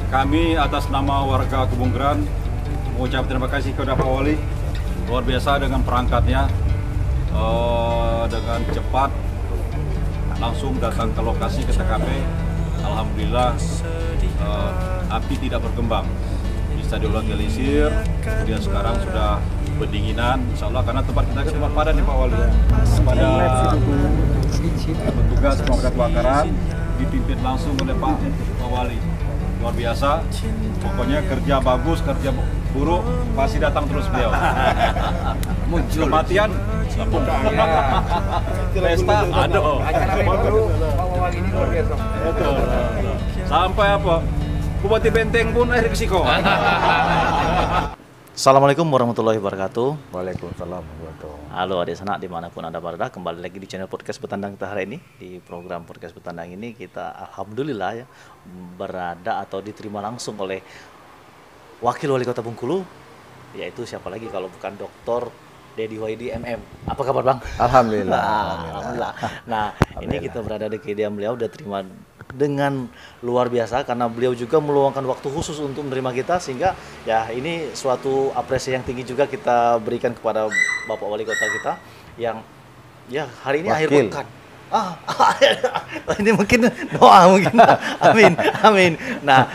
Kami atas nama warga Kebunggeran mengucap terima kasih kepada Pak Wali, luar biasa dengan perangkatnya, dengan cepat langsung datang ke lokasi ke TKP. Alhamdulillah api tidak berkembang, bisa dilokalisir. Kemudian sekarang sudah pendinginan, insya Allah, karena tempat kita tempat padat nih Pak Wali. Pada petugas pemadam kebakaran dipimpin langsung oleh Pak Wali. Luar biasa, pokoknya kerja bagus, kerja buruk pasti datang terus beliau. Muncul kematian, pesta, aduh. Ini luar biasa. Sampai apa? Bupati Benteng pun risiko. Assalamualaikum warahmatullahi wabarakatuh. Waalaikumsalam warahmatullahi. Halo adik sanak dimanapun Anda berada, kembali lagi di channel Podcast Petandang kita hari ini. Di program Podcast Petandang ini kita alhamdulillah ya berada atau diterima langsung oleh Wakil Wali Kota Bengkulu, yaitu siapa lagi kalau bukan Dr. Dedi Waidi MM. Apa kabar Bang? Alhamdulillah. Alhamdulillah. Nah, ini kita berada di kediaman beliau, udah terima dengan luar biasa karena beliau juga meluangkan waktu khusus untuk menerima kita, sehingga ya ini suatu apresiasi yang tinggi juga kita berikan kepada Bapak Wali Kota kita yang ya hari ini akhir pekan. Ini mungkin doa mungkin. Amin, amin. Nah,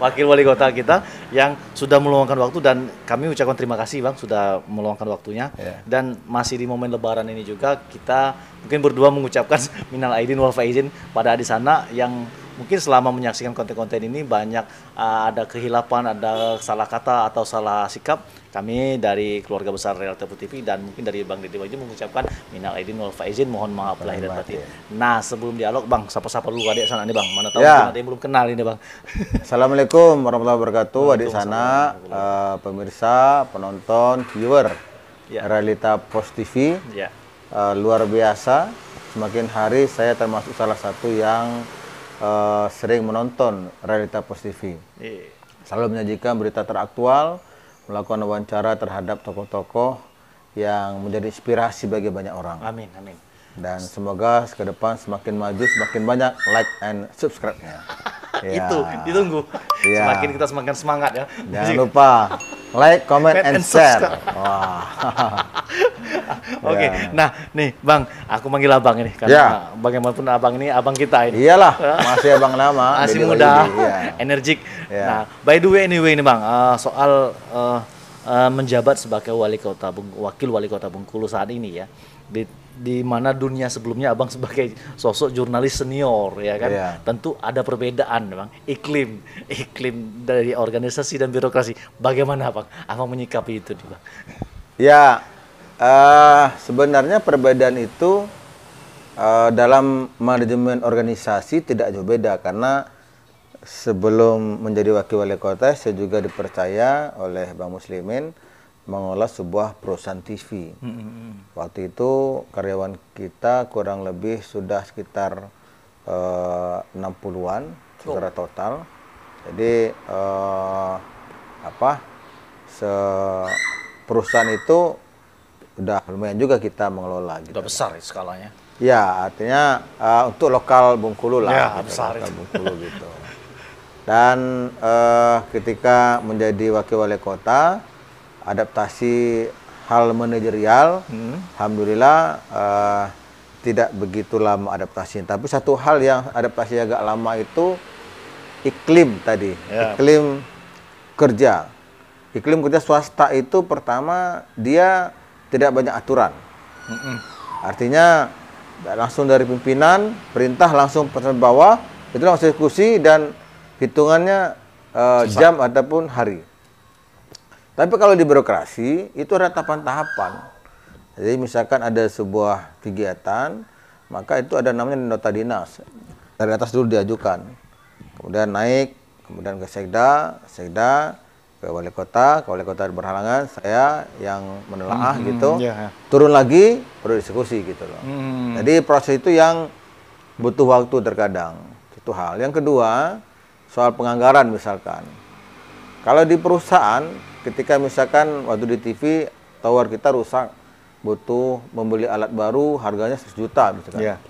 Wakil Wali Kota kita yang sudah meluangkan waktu, dan kami ucapkan terima kasih Bang sudah meluangkan waktunya. Dan masih di momen Lebaran ini juga kita mungkin berdua mengucapkan minal aidin wal faizin pada di sana yang mungkin selama menyaksikan konten-konten ini banyak ada kehilapan, ada salah kata atau salah sikap. Kami dari keluarga besar Real Tepu TV dan mungkin dari Bang Dedi Waidi mengucapkan minal aidin wal faizin, mohon maaf lahir dan batin. Nah, sebelum dialog Bang, sapa-sapa dulu adik sana nih Bang. Mana tahu ada yang belum kenal ini Bang. Assalamualaikum warahmatullahi wabarakatuh. Adik sana, pemirsa, penonton, viewer Realita Pos TV. Luar biasa. Semakin hari saya termasuk salah satu yang sering menonton Realita Pos TV. Selalu menyajikan berita teraktual, melakukan wawancara terhadap tokoh-tokoh yang menjadi inspirasi bagi banyak orang. Amin, amin. Dan semoga ke depan semakin maju, semakin banyak like and subscribe-nya. Itu ditunggu. Semakin kita semakin semangat ya. Jangan lupa like, comment, and share. Wah. Oke, nah nih Bang, aku manggil abang ini karena bagaimanapun abang ini abang kita ini. Iyalah, masih abang lama, masih muda, energik. Nah, by the way anyway nih Bang, soal menjabat sebagai wakil wali kota Bengkulu saat ini ya, di mana dunia sebelumnya abang sebagai sosok jurnalis senior ya kan, tentu ada perbedaan Bang, iklim dari organisasi dan birokrasi. Bagaimana Bang, abang menyikapi itu nih Bang? Ya, sebenarnya perbedaan itu dalam manajemen organisasi tidak jauh beda, karena sebelum menjadi wakil wali kota saya juga dipercaya oleh Bang Muslimin mengelola sebuah perusahaan TV. Waktu itu karyawan kita kurang lebih sudah sekitar 60-an secara total. Jadi perusahaan itu udah lumayan juga kita mengelola. Gitu. Udah besar ya skalanya. Ya, artinya untuk lokal Bengkulu lah. Ya, besar lokal Bengkulu gitu. Dan ketika menjadi wakil wali kota, adaptasi hal manajerial, alhamdulillah tidak begitu lama adaptasi. Tapi satu hal yang adaptasi agak lama itu iklim tadi, iklim kerja. Iklim kerja swasta itu pertama dia tidak banyak aturan. Artinya langsung dari pimpinan, perintah langsung pesan bawah, itu langsung diskusi dan hitungannya jam ataupun hari. Tapi kalau di birokrasi itu ada tahapan-tahapan. Jadi misalkan ada sebuah kegiatan, maka itu ada namanya nota dinas. Dari atas dulu diajukan. Kemudian naik, kemudian ke sekda, ke wali kota berhalangan, saya yang menelaah gitu. Turun lagi, baru diskusi gitu loh. Jadi proses itu yang butuh waktu terkadang. Itu hal. Yang kedua, soal penganggaran misalkan. Kalau di perusahaan, ketika misalkan waktu di TV tower kita rusak, butuh membeli alat baru, harganya 100 juta misalkan.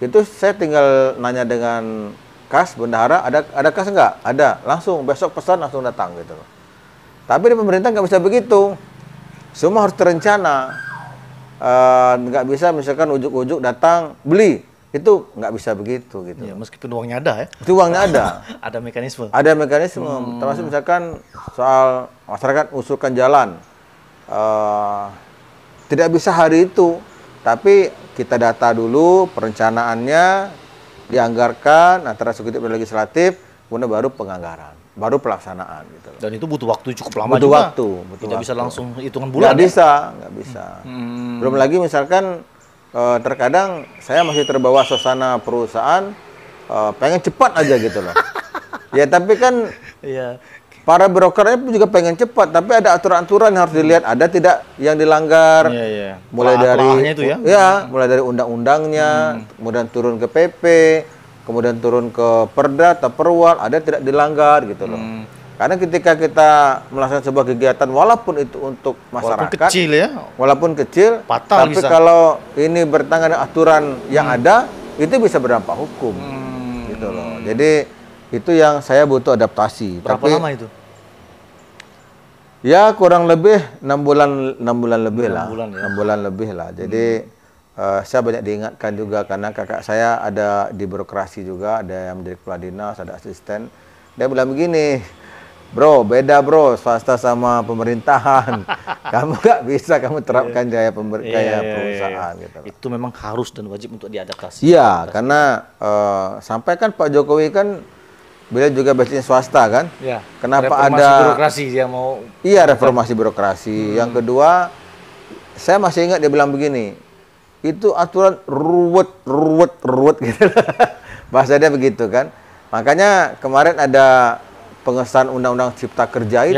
Itu saya tinggal nanya dengan kas bendahara, ada kas nggak? Ada, langsung besok pesan langsung datang gitu loh. Tapi di pemerintah nggak bisa begitu, semua harus terencana. Nggak bisa misalkan ujuk-ujuk datang beli, itu nggak bisa begitu gitu. Ya, meskipun uangnya ada ya. Itu uangnya ada. Ada mekanisme. Ada mekanisme, termasuk misalkan soal masyarakat usulkan jalan. Tidak bisa hari itu, tapi kita data dulu perencanaannya, dianggarkan antara eksekutif dan legislatif, kemudian baru penganggaran, baru pelaksanaan gitu. Dan itu butuh waktu cukup lama Butuh juga. waktu, Tidak bisa langsung hitungan bulan. Nggak bisa. Belum lagi misalkan terkadang saya masih terbawa suasana perusahaan, pengen cepat aja gitu loh. Ya tapi kan Iya. para birokratnya pun juga pengen cepat, tapi ada aturan-aturan yang harus dilihat, ada tidak yang dilanggar. Iya, iya. Mulai dari itu ya. mulai dari undang-undangnya, kemudian turun ke PP, kemudian turun ke Perda atau Perwal, ada tidak dilanggar gitu loh. Karena ketika kita melaksanakan sebuah kegiatan walaupun itu untuk masyarakat, walaupun kecil ya, fatal tapi bisa. kalau ini bertentangan dengan aturan yang ada, itu bisa berdampak hukum. Gitu loh. Jadi itu yang saya butuh adaptasi. Berapa tapi, lama itu? Ya kurang lebih 6 bulan lebih lah. 6 bulan lebih lah. Jadi saya banyak diingatkan juga karena kakak saya ada di birokrasi juga, ada yang menjadi kepala dinas, ada asisten. Dia bilang begini, bro, beda bro, swasta sama pemerintahan. Kamu nggak bisa kamu terapkan gaya perusahaan gitu. Itu memang harus dan wajib untuk diadaptasi. Iya, karena sampai kan Pak Jokowi kan beliau juga basicnya swasta kan. Ya. Kenapa reformasi ada birokrasi dia mau? Iya, reformasi birokrasi. Yang kedua, saya masih ingat dia bilang begini, itu aturan ruwet gitu. Bahasa dia begitu kan. Makanya kemarin ada pengesahan Undang-Undang Cipta Kerja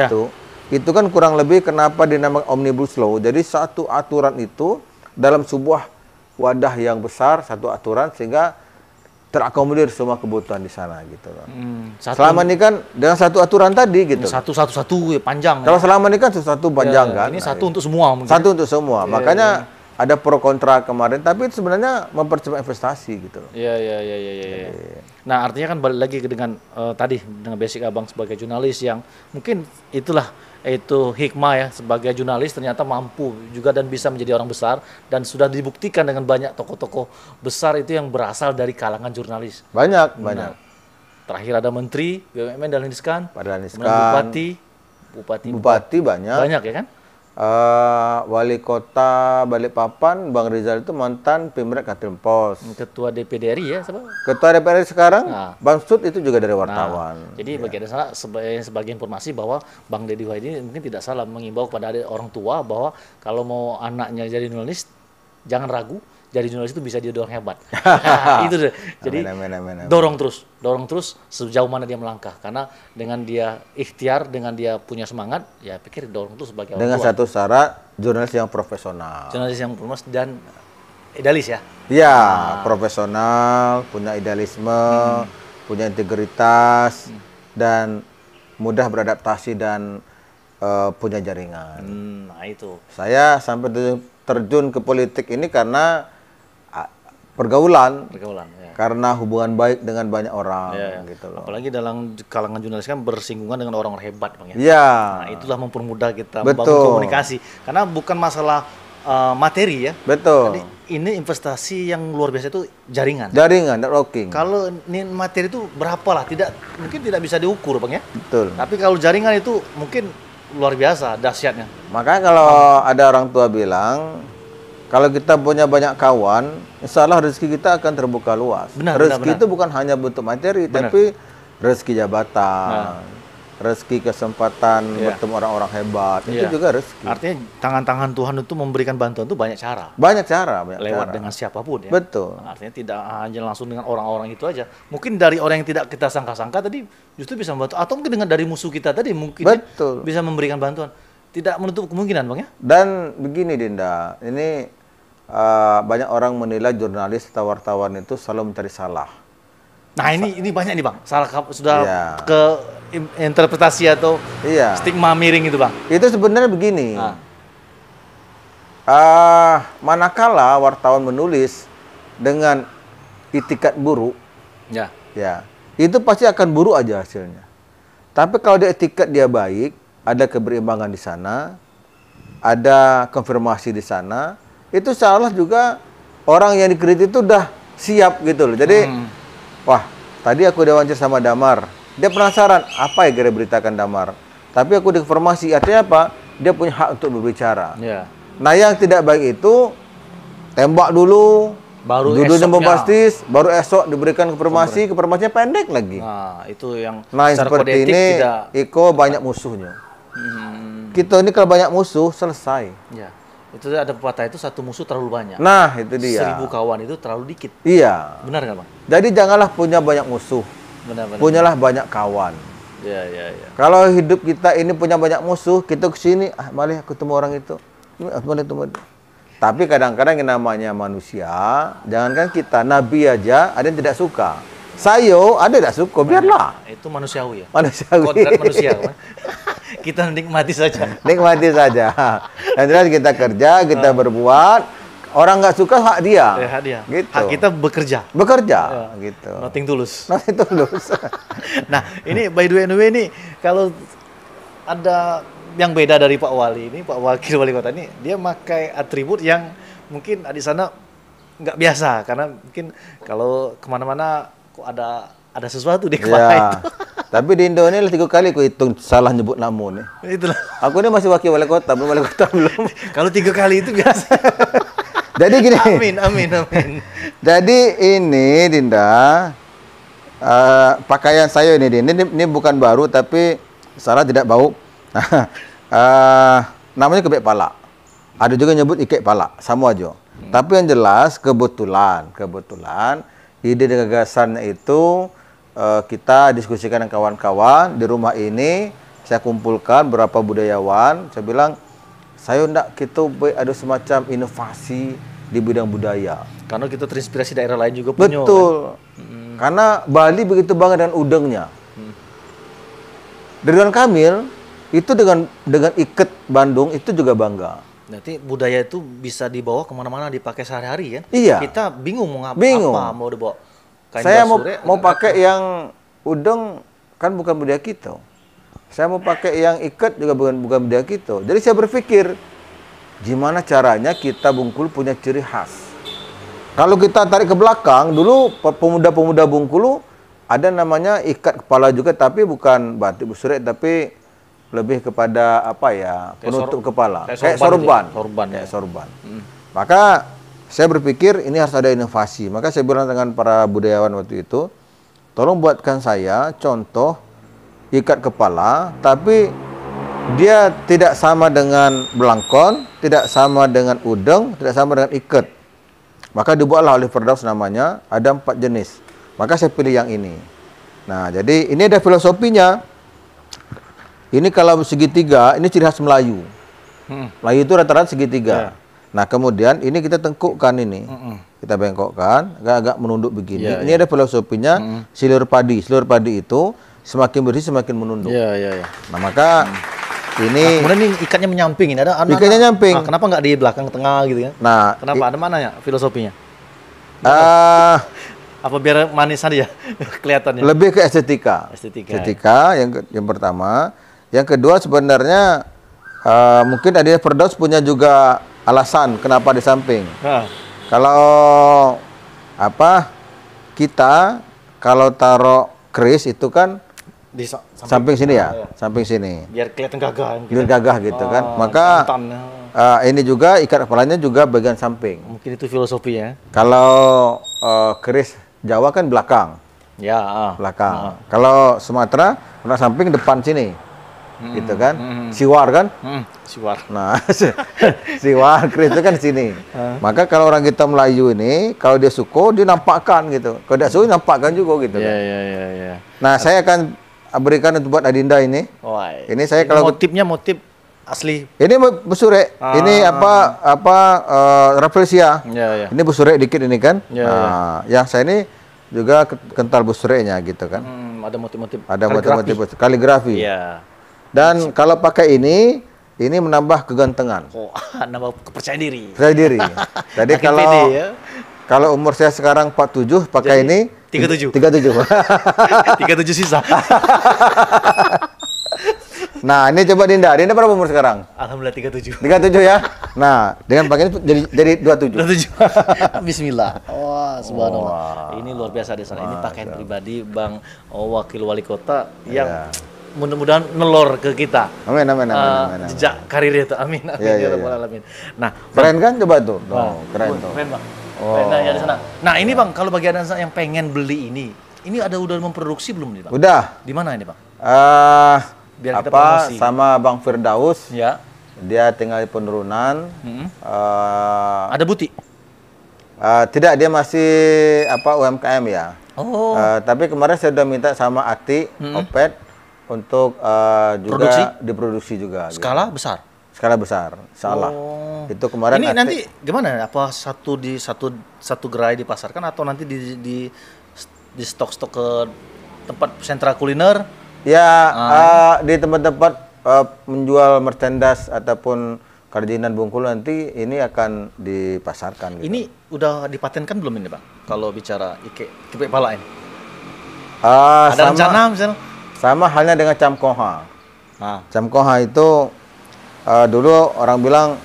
itu kan kurang lebih kenapa dinamakan Omnibus Law. Jadi satu aturan itu dalam sebuah wadah yang besar, satu aturan sehingga terakomodir semua kebutuhan di sana gitu loh. Selama ini kan dengan satu aturan tadi gitu. Satu ya, panjang. Kalau selama ini kan satu panjang kan. Ini satu untuk semua mungkin. Satu untuk semua. Makanya ada pro kontra kemarin, tapi itu sebenarnya mempercepat investasi gitu loh. Iya. Nah, artinya kan balik lagi dengan tadi dengan basic Abang sebagai jurnalis yang mungkin itu hikmah ya, sebagai jurnalis ternyata mampu juga dan bisa menjadi orang besar, dan sudah dibuktikan dengan banyak tokoh-tokoh besar itu yang berasal dari kalangan jurnalis. Banyak. Terakhir ada Menteri BUMN Dahlan Iskan, Bupati banyak. Banyak ya kan? Wali Kota Balikpapan, Bang Rizal itu mantan Pimret Katil Pos. Ketua DPD RI ya, siapa? Ketua DPR sekarang, Bang Sud itu juga dari wartawan. Jadi bagi ada salah sebagai informasi bahwa Bang Deddy Wahidi mungkin tidak salah mengimbau kepada orang tua bahwa kalau mau anaknya jadi jurnalis, jangan ragu. Jadi jurnalis itu bisa jadi orang hebat. Itu deh. Jadi amin. dorong terus sejauh mana dia melangkah. Karena dengan dia ikhtiar, dengan dia punya semangat, ya pikir dorong terus sebagai orang tua. Dengan satu syarat, jurnalis yang profesional. Jurnalis yang profesional dan idealis ya. Iya, profesional, punya idealisme, punya integritas, dan mudah beradaptasi dan punya jaringan. Nah itu. Saya sampai terjun ke politik ini karena pergaulan ya. Karena hubungan baik dengan banyak orang gitu loh. Apalagi dalam kalangan jurnalis kan bersinggungan dengan orang-orang hebat Bang ya. Iya. Nah, itulah mempermudah kita membangun komunikasi. Karena bukan masalah materi ya. Betul. Jadi ini investasi yang luar biasa itu jaringan. Jaringan, networking. Kalau ini materi itu berapa lah, mungkin tidak bisa diukur Bang ya. Betul. Tapi kalau jaringan itu mungkin luar biasa dahsyatnya. Makanya kalau ada orang tua bilang, kalau kita punya banyak kawan, insya Allah rezeki kita akan terbuka luas. Rezeki itu bukan hanya bentuk materi, tapi rezeki jabatan, rezeki kesempatan bertemu orang-orang hebat, itu juga rezeki. Artinya tangan-tangan Tuhan itu memberikan bantuan itu banyak cara. Banyak cara. Lewat dengan siapapun ya. Betul. Artinya tidak hanya langsung dengan orang-orang itu aja. Mungkin dari orang yang tidak kita sangka-sangka tadi justru bisa membantu. Atau mungkin dengan dari musuh kita tadi mungkin bisa memberikan bantuan. Tidak menutup kemungkinan Bang ya. Dan begini Dinda, ini banyak orang menilai jurnalis atau wartawan itu selalu mencari salah. Nah ini banyak nih Bang, salah sudah ke interpretasi atau stigma miring itu Bang. Itu sebenarnya begini, manakala wartawan menulis dengan itikat buruk, itu pasti akan buruk aja hasilnya. Tapi kalau dia etiket dia baik, ada keberimbangan di sana, ada konfirmasi di sana, itu seolah juga orang yang dikritik itu udah siap gitu loh. Jadi, wah, tadi aku diwawancara sama Damar, dia penasaran apa yang kira beritakan Damar. Tapi aku diinformasi, artinya apa? Dia punya hak untuk berbicara. Ya. Nah, yang tidak baik itu tembak dulu, Baru duduknya esoknya. bombastis, baru esok diberikan konfirmasinya pendek lagi. Nah, itu yang Nah, secara seperti kode etik ini, tidak. Iko banyak musuhnya. Kita ini kalau banyak musuh, selesai. Ya. Itu ada pepatah itu satu musuh terlalu banyak. Nah, itu dia. 1000 kawan itu terlalu dikit. Iya. Benar nggak, Bang? Jadi janganlah punya banyak musuh, Benar-benar. punyalah banyak kawan. Ya, ya, ya. Kalau hidup kita ini punya banyak musuh, kita kesini, malah ketemu orang itu. Malah ketemu. Tapi kadang-kadang yang namanya manusia, jangankan kita, Nabi aja ada yang tidak suka. Sayo ada tidak suka, biarlah. Itu manusiawi ya. Manusiawi. Kodrat manusia, Bang. Kita nikmati saja. Nikmati saja. Yang jelas kita kerja, kita berbuat. Orang nggak suka hak dia. Ya, hak dia. Gitu. Hak kita bekerja. Bekerja, gitu. Nothing tulus. Nanti tulus. Nah, ini by the way anyway ini kalau ada yang beda dari Pak Wali ini, Pak Wakil Wali Kota ini, dia pakai atribut yang mungkin di sana nggak biasa karena mungkin kalau kemana-mana kok ada sesuatu di kepala Ya. itu. Tapi di Indo ini 3 kali aku hitung salah nyebut nama nih. Itulah. Aku ini masih wakil wali kota, belum wali kota belum. Kalau 3 kali itu biasa. Jadi gini. Amin, amin, amin. Jadi ini Dinda, pakaian saya ini bukan baru tapi salah tidak bau. Namanya kebek pala. Ada juga nyebut ikek pala, sama aja. Tapi yang jelas kebetulan ide dan gagasannya itu kita diskusikan dengan kawan-kawan di rumah ini. Saya kumpulkan beberapa budayawan. Saya bilang, saya hendak kita ada semacam inovasi di bidang budaya. Karena kita terinspirasi daerah lain juga punya. Betul. Kan? Karena Bali begitu bangga dengan udangnya. Ridwan Kamil itu dengan iket Bandung itu juga bangga. Nanti budaya itu bisa dibawa kemana-mana, dipakai sehari-hari kan? Iya. Kita bingung mau apa mau dibawa. Kain Saya basure, mau pakai yang udang kan bukan budaya kita. Saya mau pakai yang iket juga bukan budaya kita. Jadi saya berpikir gimana caranya kita Bungkulu punya ciri khas. Kalau kita tarik ke belakang, dulu pemuda-pemuda Bungkulu ada namanya ikat kepala juga, tapi bukan batik busrek, tapi lebih kepada apa ya, penutup kepala, kayak sorban. Sorban. Maka saya berpikir ini harus ada inovasi. Maka saya bilang dengan para budayawan waktu itu, tolong buatkan saya contoh ikat kepala, tapi dia tidak sama dengan belangkon, tidak sama dengan udeng, tidak sama dengan ikat. Maka dibuatlah oleh Firdaus namanya, ada 4 jenis. Maka saya pilih yang ini. Nah, jadi ini ada filosofinya. Ini kalau segitiga, ini ciri khas Melayu. Melayu itu rata-rata segitiga. Nah, kemudian ini kita tengkukkan ini. Kita bengkokkan, agak-agak menunduk begini. Ini ada filosofinya silur padi. Silur padi itu semakin bersih semakin menunduk. Nah, maka ini kemudian ini ikatnya menyamping, ini ada ikatnya nyamping. Kenapa nggak di belakang tengah gitu ya? Nah, kenapa? Ada mana ya filosofinya? Apa biar manis aja kelihatannya? Lebih ke estetika. Estetika yang pertama. Yang kedua sebenarnya mungkin ada Firdaus punya juga alasan kenapa di samping. Kalau kita kalau taruh keris itu kan di samping sini ya, samping sini. Biar kelihatan gagah. Biar gagah gitu kan. Maka ini juga ikat kepalanya juga bagian samping. Mungkin itu filosofinya. Kalau keris Jawa kan belakang. Belakang. Kalau Sumatera kena samping depan sini. Gitu kan. Siwar kan? Siwar. Nah, siwar keris itu kan sini. Maka kalau orang kita Melayu ini, kalau dia suko dia nampakkan gitu. Kalau dia suko nampakkan juga gitu. Nah, saya akan berikan untuk buat Adinda ini. Ini saya kalau motifnya motif asli. Ini busure. Ini Rafflesia. Ini busure dikit ini kan. Nah, yang saya ini juga kental busurenya gitu kan. Ada motif-motif. Ada motif-motif kaligrafi. Dan Siap. kalau pakai ini menambah kegantengan. Nambah kepercayaan diri. Percaya diri. Jadi Kalau umur saya sekarang 47, pakai Jadi, ini 37. 37 sisa. Nah, ini coba Dinda. Dinda berapa umur sekarang? Alhamdulillah 37. 37 ya. Nah, dengan pakai ini jadi 27. 27. Bismillah. Wah, subhanallah. Ini luar biasa desa. Ini pakaian pribadi Bang Wakil Wali Kota yang mudah-mudahan nelor ke kita. Amin, amin, amin, amin. Jejak karirnya itu. Amin, amin ya rabbal alamin. Nah, keren kan coba tuh. Keren tuh. Keren, Bang. Keren ya di sana. Nah, ini Bang, kalau bagi Anda yang pengen beli ini ada udah memproduksi belum nih, Bang? Udah. Di mana ini, Bang? Apa Biar kita promosi. sama Bang Firdaus? Ya. Dia tinggal di Penurunan. Ada butik? Tidak, dia masih UMKM ya. Oh. Tapi kemarin saya sudah minta sama Ati Opet untuk juga diproduksi juga. Skala besar. Skala besar, salah. Itu kemarin. Ini nanti gimana? Apa satu gerai dipasarkan atau nanti di stok-stok ke tempat sentra kuliner? Ya, di tempat-tempat menjual merchandise ataupun kerajinan Bengkulu nanti ini akan dipasarkan. Gitu. Ini udah dipatenkan belum ini, Bang? Kalau bicara kebek pala ini? Ada rencana misalnya? Sama halnya dengan Camkoha. Camkoha itu dulu orang bilang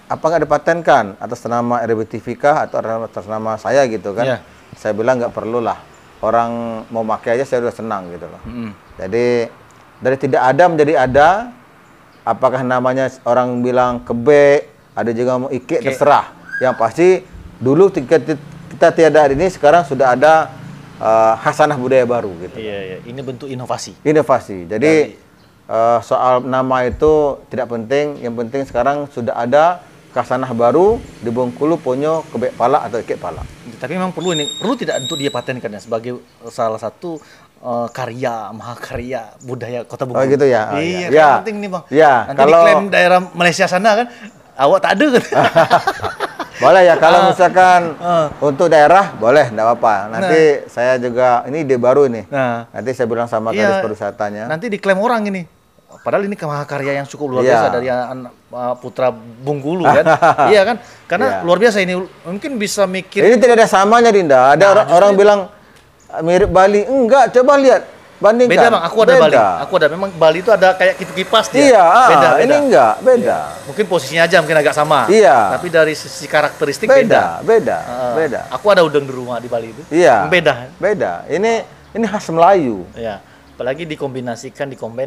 apa nggak dipatenkan atas nama RBTV kah atau atas nama saya gitu kan? Yeah. Saya bilang nggak perlu lah. Orang mau pakai aja saya udah senang gitu loh. Jadi dari tidak ada menjadi ada. Apakah namanya orang bilang kebek, ada juga mau ike, terserah. Yang pasti dulu kita tiada ini, sekarang sudah ada khasanah budaya baru gitu. Iya. Ini bentuk inovasi. Inovasi. Jadi soal nama itu tidak penting. Yang penting sekarang sudah ada khasanah baru di Bengkulu punya kebek pala atau ike pala. Tapi memang perlu tidak untuk dia patenkan ya sebagai salah satu karya mahakarya budaya Kota Bengkulu. Oh gitu ya. Iya, ya. penting nih Bang. Ya, nanti kalau diklaim daerah Malaysia sana kan, awak tak ada kan. Boleh ya, kalau misalkan untuk daerah boleh, enggak apa-apa. Nanti saya juga ini ide baru ini. Nanti saya bilang sama Kadis Pariwisatanya. Nanti diklaim orang ini. Padahal ini mahakarya yang cukup luar biasa dari putra Bengkulu kan. Iya kan? Karena luar biasa ini, mungkin bisa mikir. Ini tidak ada samanya Dinda. Ada orang bilang mirip Bali. Enggak, coba lihat. Bandingkan. Beda Bang, aku ada Bali. Aku ada, memang Bali itu ada kayak kipas dia. Iya, beda. Ini enggak, beda. Iya. Mungkin posisinya aja mungkin agak sama. Iya. Tapi dari sisi karakteristik beda. Aku ada udang di rumah di Bali itu. Iya. Beda. Ini khas Melayu. Iya. Apalagi dikombin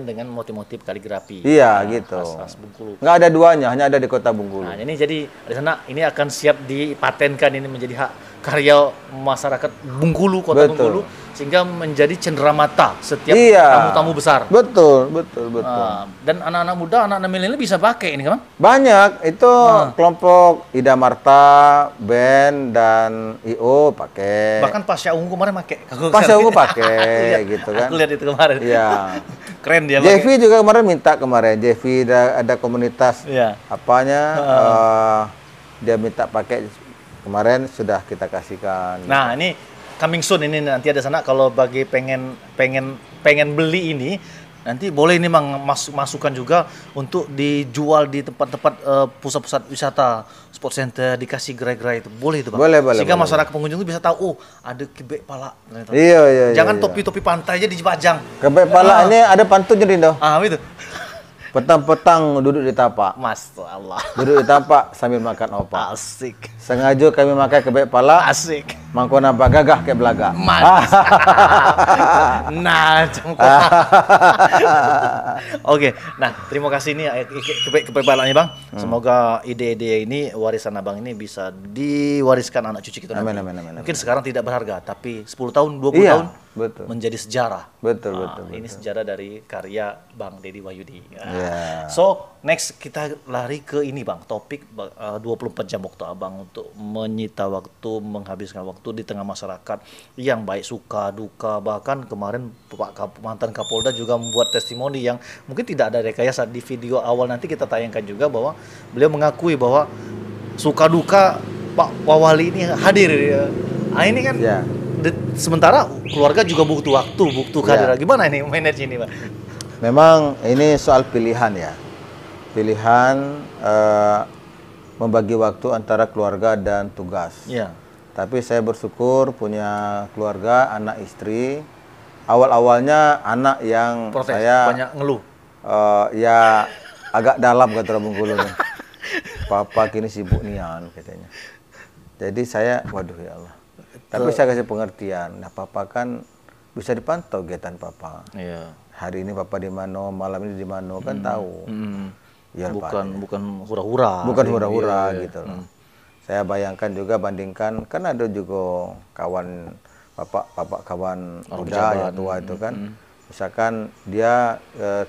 dengan motif-motif kaligrafi. Iya, gitu. Khas Bengkulu. Nggak ada duanya, hanya ada di Kota Bengkulu. Nah, ini jadi di sana ini akan siap dipatenkan, ini menjadi hak karya masyarakat Bengkulu, Kota Bengkulu, sehingga menjadi cenderamata setiap tamu-tamu besar. Betul. Dan anak-anak muda, anak-anak milenial bisa pakai ini kan? Banyak. Itu kelompok Ida Marta, Ben dan IO pakai. Bahkan Pasya Ungu kemarin pakai. Pasya Ungu pakai gitu kan. Aku lihat itu kemarin. Iya. Keren dia. Jevi juga kemarin minta Jevi ada komunitas dia minta pakai, kemarin sudah kita kasihkan. Nah, ini coming soon ini nanti ada sana, kalau bagi pengen beli ini nanti boleh ini masukkan juga untuk dijual di tempat-tempat pusat-pusat wisata, sport center, dikasih gerai-gerai itu boleh itu Bang. Boleh. Sehingga masyarakat pengunjung itu bisa tahu, ada kebek pala. Iya. Jangan topi-topi pantai aja dipajang. Kebek pala ini ada pantunnya Rindo. Itu. Petang-petang duduk di tapak. Masya Allah. Duduk di tapak sambil makan opak. Asik. Sengaja kami makan kebek pala. Asik. Mangko nampak gagah kayak belaga. Nah, Oke. Nah, terima kasih ini kebek palanya Bang. Semoga ide-ide ini, warisan Abang ini bisa diwariskan anak cucu kita nanti. Amin. Mungkin sekarang tidak berharga, tapi 10 tahun, 20 tahun menjadi sejarah. Betul. Ini sejarah dari karya Bang Dedi Wahyudi. So, next kita lari ke ini Bang, topik 24 jam waktu Abang untuk menyita waktu, menghabiskan waktu di tengah masyarakat yang baik suka duka. Bahkan kemarin Pak mantan Kapolda juga membuat testimoni yang mungkin tidak ada rekayasa. Di video awal nanti kita tayangkan juga bahwa beliau mengakui bahwa suka duka Pak Wali ini hadir. Nah, ini kan sementara keluarga juga butuh waktu, butuh kehadiran. Gimana ini manage ini Pak? Memang ini soal pilihan ya. Pilihan membagi waktu antara keluarga dan tugas. Tapi saya bersyukur punya keluarga, anak istri. Awal-awalnya anak yang Protes, saya banyak ngeluh. ya agak dalam kata orang Bengkulu nih. Papa kini sibuk nian katanya. Jadi saya, waduh ya Allah. Tapi saya kasih pengertian. Nah, Papa kan bisa dipantau kegiatan Papa. Iya. Hari ini Papa di mana, malam ini di mana kan tahu. Ya, Bukan hura-hura. bukan hura-hura Iya. gitu loh. Saya bayangkan juga bandingkan kan ada juga kawan bapak kawan muda yang tua itu kan. Misalkan dia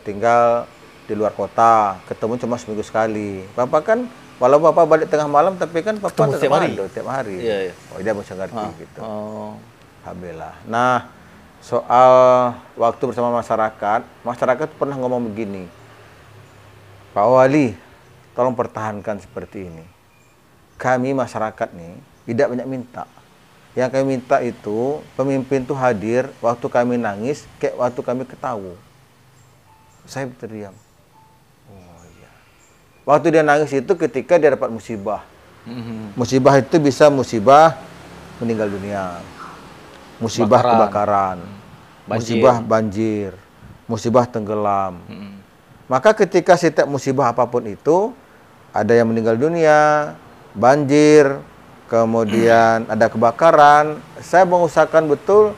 tinggal di luar kota, ketemu cuma seminggu sekali. Bapak kan walau Bapak balik tengah malam tapi kan Bapak Ketemu tiap hari. Iya, iya. Oh, dia bisa ngerti gitu. Oh. Alhamdulillah. Nah, soal waktu bersama masyarakat pernah ngomong begini. Pak Wali, tolong pertahankan seperti ini. Kami masyarakat nih tidak banyak minta. Yang kami minta itu pemimpin tuh hadir waktu kami nangis, kayak waktu kami ketawa. Saya terdiam. Oh iya. Waktu dia nangis itu ketika dia dapat musibah. Musibah itu bisa musibah meninggal dunia, musibah kebakaran, musibah banjir, musibah tenggelam. Maka ketika setiap musibah apapun itu, ada yang meninggal dunia, banjir, kemudian ada kebakaran, saya mengusahakan betul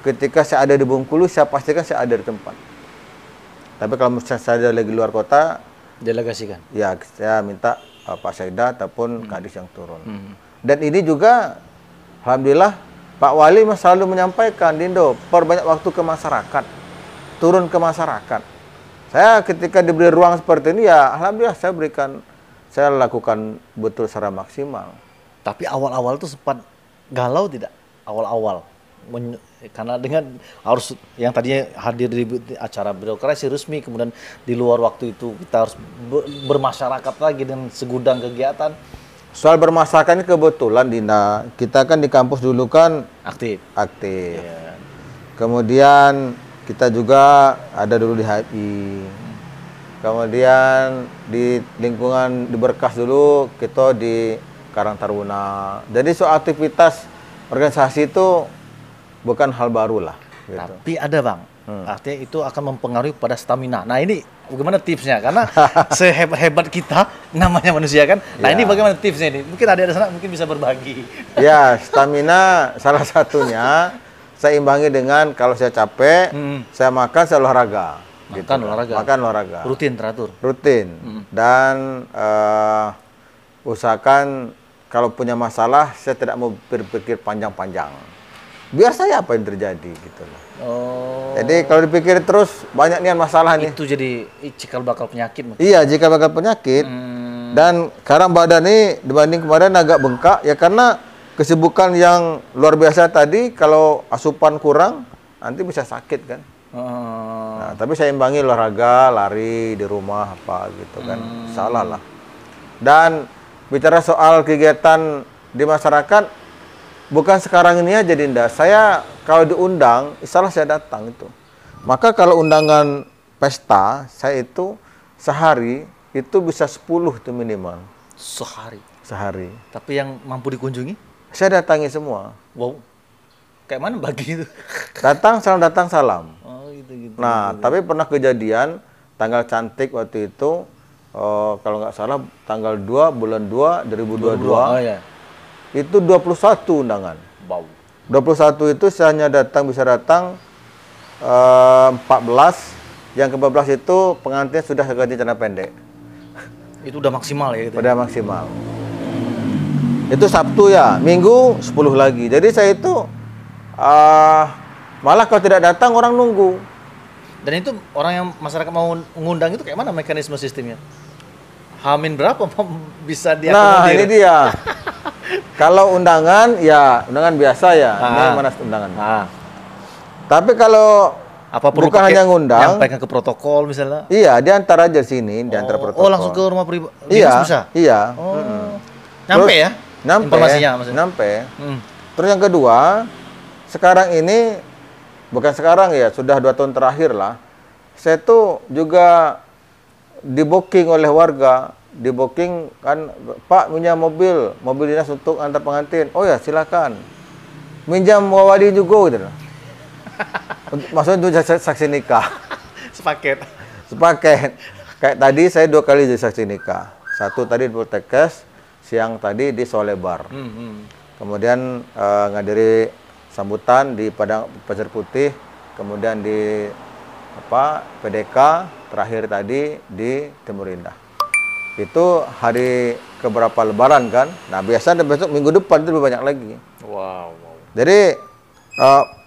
ketika saya ada di Bengkulu, saya pastikan saya ada di tempat. Tapi kalau misalnya saya lagi luar kota, Delegasikan. ya saya minta Pak Saida ataupun Kadis yang turun. Dan ini juga, alhamdulillah, Pak Wali selalu menyampaikan, Dindo, perbanyak waktu ke masyarakat, turun ke masyarakat. Saya ketika diberi ruang seperti ini, ya alhamdulillah saya lakukan betul secara maksimal. Tapi awal-awal tuh sempat galau tidak? Awal-awal. Karena dengan harus yang tadinya hadir di acara birokrasi resmi, kemudian di luar waktu itu kita harus bermasyarakat lagi dengan segudang kegiatan. Soal bermasyarakat ini kebetulan, Dina, kita kan di kampus dulu kan Aktif. aktif. Kemudian kita juga ada dulu di HI. Kemudian di lingkungan di Berkas dulu kita di Karang Taruna. Jadi soal aktivitas organisasi itu bukan hal baru lah. Gitu. Tapi ada Bang, artinya itu akan mempengaruhi pada stamina. Nah ini bagaimana tipsnya? Karena sehebat kita namanya manusia kan. Nah ini bagaimana tipsnya ini? Mungkin ada di sana mungkin bisa berbagi. Ya, stamina salah satunya saya imbangi dengan kalau saya capek, saya makan, saya olahraga. Makan olahraga. Rutin, teratur. Rutin. Dan usahakan kalau punya masalah, saya tidak mau berpikir panjang-panjang. Biar saya apa yang terjadi gitu loh. Oh. Jadi kalau dipikir terus banyak nih masalah nih. Itu jadi cikal bakal penyakit. Iya, jika bakal penyakit. Dan sekarang badan ini dibanding kemarin agak bengkak ya karena kesibukan yang luar biasa tadi. Kalau asupan kurang nanti bisa sakit kan. Nah, tapi saya imbangi olahraga, lari di rumah apa gitu kan. Salah lah. Dan bicara soal kegiatan di masyarakat, bukan sekarang ini aja Dinda. Saya kalau diundang, salah saya datang itu. Maka kalau undangan pesta, saya itu sehari itu bisa 10 itu minimal. Sehari. Tapi yang mampu dikunjungi? Saya datangi semua. Wow. Kayak mana bagi itu? Datang salam. Oh gitu. Nah, tapi pernah kejadian tanggal cantik waktu itu, kalau nggak salah tanggal 2 bulan 2 2022. Oh ya. Itu 21 undangan. Wow. 21 itu saya hanya bisa datang 14. Yang ke-14 itu pengantin sudah ganti celana pendek. Itu udah maksimal ya gitu. Udah maksimal. Itu Sabtu ya, Minggu 10 lagi. Jadi saya itu malah kalau tidak datang orang nunggu. Dan itu orang yang masyarakat mau mengundang itu kayak mana mekanisme sistemnya? Hamin berapa bisa dia Nah, ini dia. Kalau undangan, ya undangan biasa ya. Ini mana undangan. Tapi kalau apa perlu bukan hanya ngundang, nyampaikan ke protokol misalnya? Iya, diantar aja sini, diantar protokol. Oh, langsung ke rumah pribadi? Iya, bisa? Iya. Oh. Nyampe ya? Nyampe. Informasinya maksudnya? Nyampe. Terus yang kedua, sekarang ini, bukan sekarang ya, sudah 2 tahun terakhir lah, saya tuh juga di booking oleh warga di booking kan, Pak minjam mobil dinas untuk antar pengantin. Oh ya silakan. Minjam wawadi juga gitu. Maksudnya untuk saksi nikah. Sepaket. Kayak tadi saya 2 kali jadi saksi nikah. Satu tadi di Poltekkes, siang tadi di Solebar. Kemudian ngadiri sambutan di Padang Pasir Putih, kemudian di PDK, terakhir tadi di Timur Indah. Itu hari keberapa Lebaran kan? Nah biasanya besok minggu depan itu lebih banyak lagi. Wow. Jadi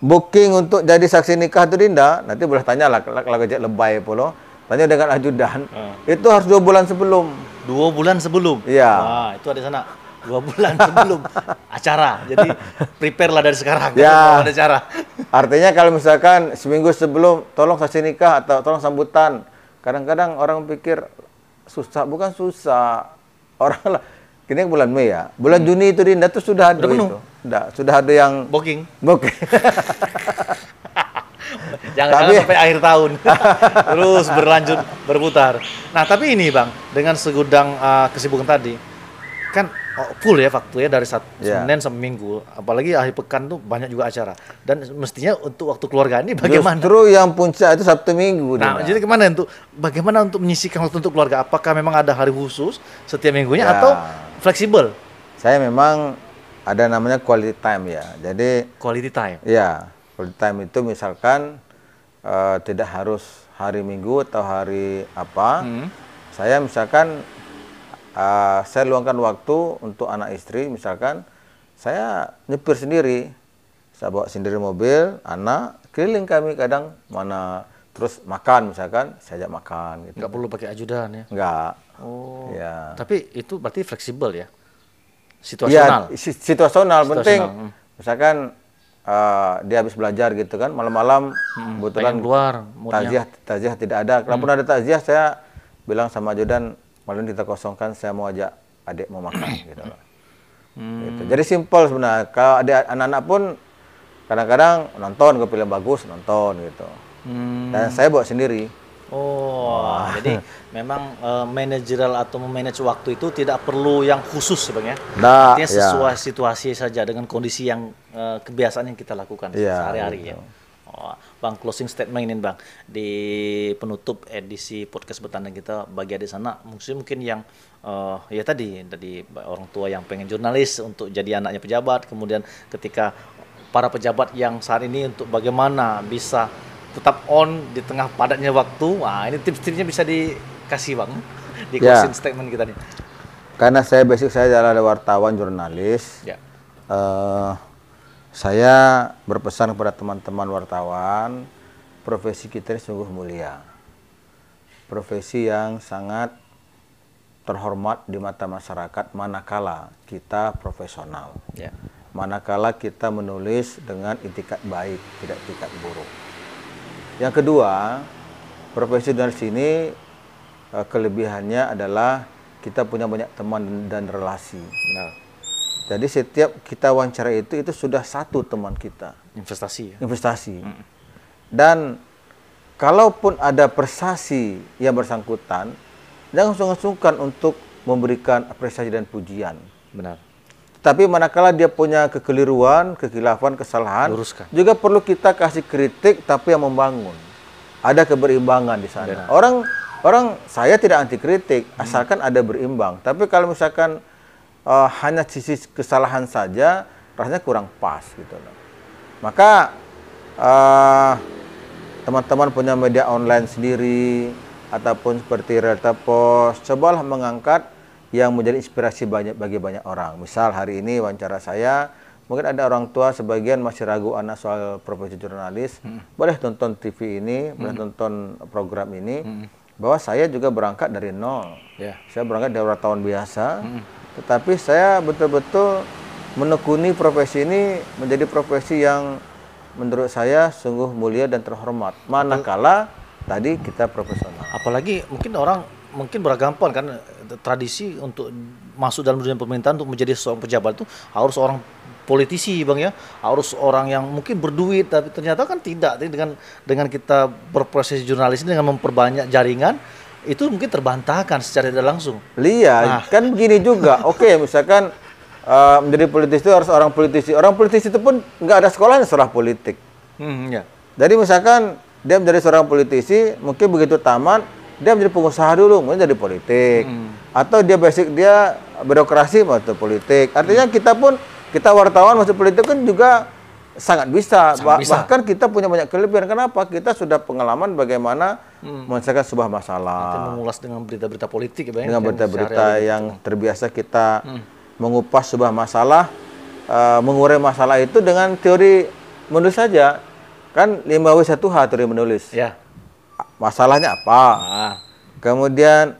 booking untuk jadi saksi nikah itu Dinda, nanti boleh tanya lah kalau lebay polo. Tanya dengan ajudan. Itu harus 2 bulan sebelum. 2 bulan sebelum? Iya. Wah, itu ada sana. 2 bulan sebelum acara. Jadi prepare lah dari sekarang. Ya. Ada acara. Artinya kalau misalkan seminggu sebelum, tolong saksi nikah atau tolong sambutan. Kadang-kadang orang pikir susah, bukan susah. Orang lah. Ini bulan Mei ya. Bulan Juni itu Dinda tuh sudah ada itu. Sudah ada yang booking. Jangan sampai akhir tahun. Terus berlanjut berputar. Nah, tapi ini Bang, dengan segudang kesibukan tadi, kan full ya waktu ya dari Senin sampai Minggu. Apalagi akhir pekan tuh banyak juga acara. Dan mestinya untuk waktu keluarga ini bagaimana? Justru yang puncak itu Sabtu Minggu. Nah, jadi bagaimana untuk menyisihkan waktu untuk keluarga? Apakah memang ada hari khusus setiap minggunya atau fleksibel? Saya memang ada namanya quality time ya. Jadi quality time. Ya, quality time itu misalkan tidak harus hari Minggu atau hari apa. Saya misalkan saya luangkan waktu untuk anak istri, misalkan saya nyepir sendiri, saya bawa sendiri mobil, anak keliling kami kadang mana, terus makan misalkan saya ajak makan gitu. Nggak perlu pakai ajudan ya? Nggak. Oh. Ya. Tapi itu berarti fleksibel ya? Situasional. Ya, situasional penting. Misalkan dia habis belajar gitu kan, malam-malam kebetulan keluar, takziah tidak ada. Kalaupun ada takziah, saya bilang sama ajudan, malam kita kosongkan, saya mau ajak adik mau makan gitu. Gitu. Jadi simpel sebenarnya. Kalau ada anak-anak pun kadang-kadang nonton, ke film bagus nonton gitu. Dan saya bawa sendiri. Jadi memang manajerial atau memanage waktu itu tidak perlu yang khusus sebenarnya. Artinya sesuai situasi saja dengan kondisi yang kebiasaan yang kita lakukan sehari-hari ya. Bang, closing statement ini Bang, di penutup edisi podcast bertanda kita bagi adik sana, mungkin yang ya tadi orang tua yang pengen jurnalis untuk jadi anaknya pejabat, kemudian ketika para pejabat yang saat ini untuk bagaimana bisa tetap on di tengah padatnya waktu. Wah, ini tips-tipsnya bisa dikasih Bang di closing statement kita nih. Karena saya adalah wartawan jurnalis. Ya. Saya berpesan kepada teman-teman wartawan, profesi kita ini sungguh mulia. Profesi yang sangat terhormat di mata masyarakat manakala kita profesional. Ya. Manakala kita menulis dengan itikat baik, tidak itikat buruk. Yang kedua, profesi jurnalis ini kelebihannya adalah kita punya banyak teman dan relasi. Benar. Jadi setiap kita wawancara itu sudah satu teman kita. Investasi ya? Investasi. Dan kalaupun ada prestasi yang bersangkutan, jangan sungkan-sungkan untuk memberikan apresiasi dan pujian. Benar. Tapi manakala dia punya kekeliruan, kekhilafan, kesalahan, luruskan. Juga perlu kita kasih kritik tapi yang membangun. Ada keberimbangan di sana. Benar. Orang saya tidak anti kritik, asalkan ada berimbang. Tapi kalau misalkan hanya sisi kesalahan saja, rasanya kurang pas gitu loh. Maka teman-teman punya media online sendiri ataupun seperti Realta Pos, cobalah mengangkat yang menjadi inspirasi bagi banyak orang. Misal hari ini wawancara saya, mungkin ada orang tua sebagian masih ragu anak soal profesi jurnalis, boleh tonton TV ini, boleh tonton program ini, bahwa saya juga berangkat dari nol. Saya berangkat dari wartawan biasa. Tetapi saya betul-betul menekuni profesi ini menjadi profesi yang menurut saya sungguh mulia dan terhormat. Manakala tadi kita profesional. Apalagi mungkin orang beragampang kan tradisi untuk masuk dalam dunia pemerintahan untuk menjadi seorang pejabat itu harus orang politisi Bang ya, harus orang yang mungkin berduit, tapi ternyata kan tidak. Dengan kita berproses jurnalis ini dengan memperbanyak jaringan, itu mungkin terbantahkan secara tidak langsung. Iya, kan begini juga. Oke, misalkan menjadi politisi itu harus orang politisi. Orang politisi itu pun nggak ada sekolahnya sekolah politik. Ya. Jadi misalkan dia menjadi seorang politisi, mungkin begitu tamat, dia menjadi pengusaha dulu, mungkin jadi politik. Atau dia basic dia birokrasi masuk politik. Artinya kita wartawan masuk politik kan juga sangat bisa. Bahkan kita punya banyak kelebihan. Kenapa? Kita sudah pengalaman bagaimana menyelesaikan sebuah masalah. Kita mengulas dengan berita-berita politik ya, Bang. Dengan berita-berita yang terbiasa kita mengupas sebuah masalah, mengurai masalah itu dengan teori menulis saja. Kan 5W1H teori menulis. Ya. Masalahnya apa? Kemudian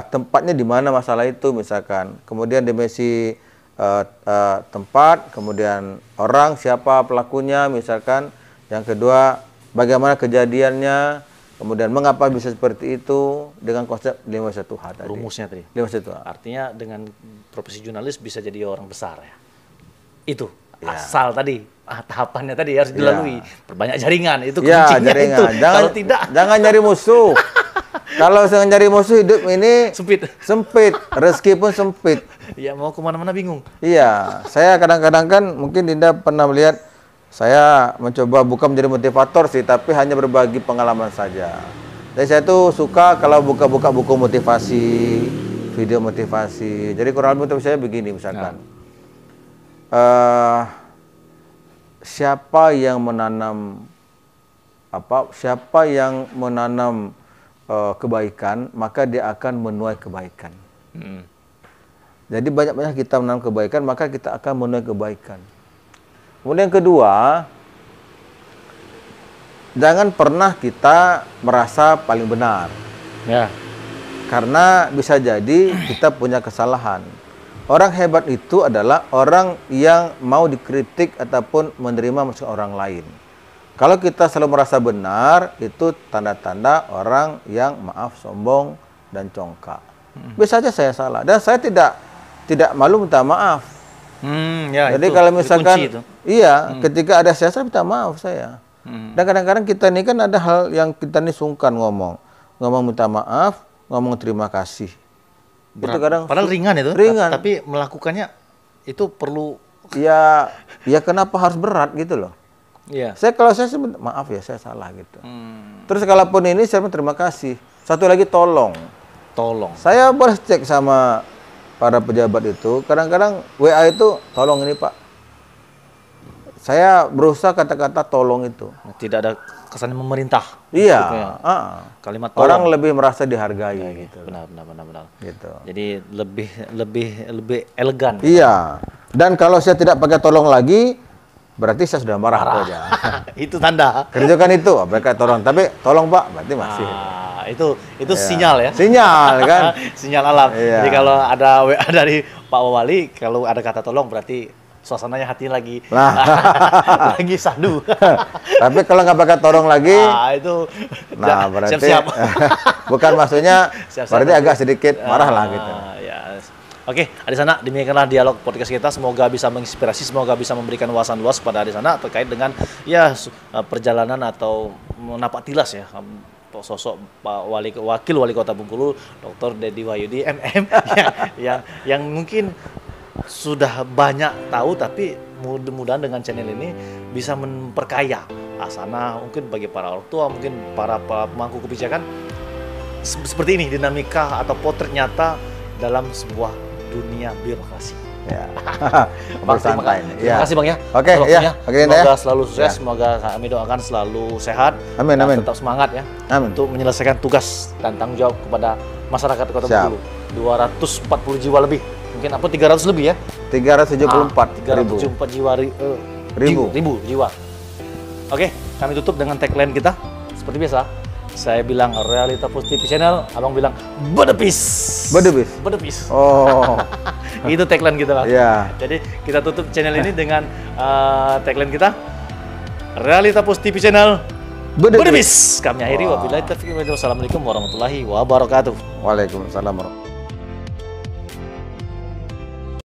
tempatnya di mana masalah itu misalkan. Kemudian dimensi tempat, kemudian orang, siapa pelakunya misalkan. Yang kedua, bagaimana kejadiannya, kemudian mengapa bisa seperti itu dengan konsep 5W1H tadi. Rumusnya tadi. 5W1H. Artinya dengan profesi jurnalis bisa jadi orang besar ya. Itu asal tadi tahapannya tadi harus dilalui. Perbanyak jaringan itu kuncinya itu. Kalau tidak, jangan nyari musuh. Kalau saya nyari musuh, hidup ini sempit, rezeki pun sempit. Ya mau kemana-mana bingung. Iya, saya kadang-kadang kan mungkin Dinda pernah melihat saya mencoba bukan menjadi motivator sih, tapi hanya berbagi pengalaman saja. Jadi saya tuh suka kalau buka-buka buku motivasi, video motivasi. Jadi kurang lebih motivasi saya begini misalkan. Siapa yang menanam kebaikan, maka dia akan menuai kebaikan. Jadi banyak-banyak kita menanam kebaikan, maka kita akan menuai kebaikan. Kemudian yang kedua, jangan pernah kita merasa paling benar. Ya. Karena bisa jadi kita punya kesalahan. Orang hebat itu adalah orang yang mau dikritik ataupun menerima masukan orang lain. Kalau kita selalu merasa benar, itu tanda-tanda orang yang maaf, sombong, dan congkak. Bisa saja saya salah. Dan saya tidak malu minta maaf. Jadi kalau misalkan, ketika ada saya minta maaf saya. Dan kadang-kadang kita ini kan ada hal yang kita ini sungkan ngomong. Ngomong minta maaf, ngomong terima kasih. Itu kadang padahal ringan itu. Ringan. Tapi melakukannya itu perlu. Ya kenapa harus berat gitu loh. Iya. Kalau saya maaf ya, saya salah gitu. Terus kalaupun ini saya terima kasih. Satu lagi tolong. Saya boleh cek sama para pejabat itu. Kadang-kadang WA itu tolong ini Pak. Saya berusaha kata-kata tolong itu. Tidak ada kesan memerintah. Iya. Kalimat tolong. Orang lebih merasa dihargai gitu. Benar. Gitu. Jadi lebih elegan. Iya. Dan kalau saya tidak pakai tolong lagi, berarti saya sudah marah. Itu tanda. Kerjakan itu, mereka tolong. Tapi tolong Pak, berarti masih. Itu sinyal ya. Sinyal kan. Sinyal alam. Iya. Jadi kalau ada WA dari Pak Wali, kalau ada kata tolong berarti suasananya hati lagi lagi sadu. Tapi kalau nggak pakai tolong lagi, itu berarti siap-siap. Bukan maksudnya, berarti agak sedikit marah lah gitu. Ya. Oke, di sana demikianlah dialog podcast kita. Semoga bisa menginspirasi, semoga bisa memberikan wawasan luas kepada di sana terkait dengan perjalanan atau napak tilas ya sosok Pak Wakil Wali Kota Bengkulu, Dr. Deddy Wahyudi MM yang mungkin sudah banyak tahu, tapi mudah-mudahan dengan channel ini bisa memperkaya asana mungkin bagi para orang tua, mungkin para pemangku kebijakan seperti ini, dinamika atau potret nyata dalam sebuah dunia birokrasi. Ya. Bang, terima kasih Bang ya. Oke, semoga selalu sukses, semoga kami doakan selalu sehat. Amin. Tetap semangat ya. Amin. Untuk menyelesaikan tugas dan tanggung jawab kepada masyarakat Kota Bengkulu. 240 jiwa lebih. Mungkin 300 lebih ya? 374 ribu jiwa. Oke, kami tutup dengan tagline kita. Seperti biasa, saya bilang Realita Positif Channel, Abang bilang bedepis. Oh. Itu tagline kita, Bang. Yeah. Jadi kita tutup channel ini dengan tagline kita Realita Positif Channel bedepis. Kami akhiri wabillahi taufiq wal hidayah. Wassalamualaikum warahmatullahi wabarakatuh. Waalaikumsalam warahmatullahi wabarakatuh.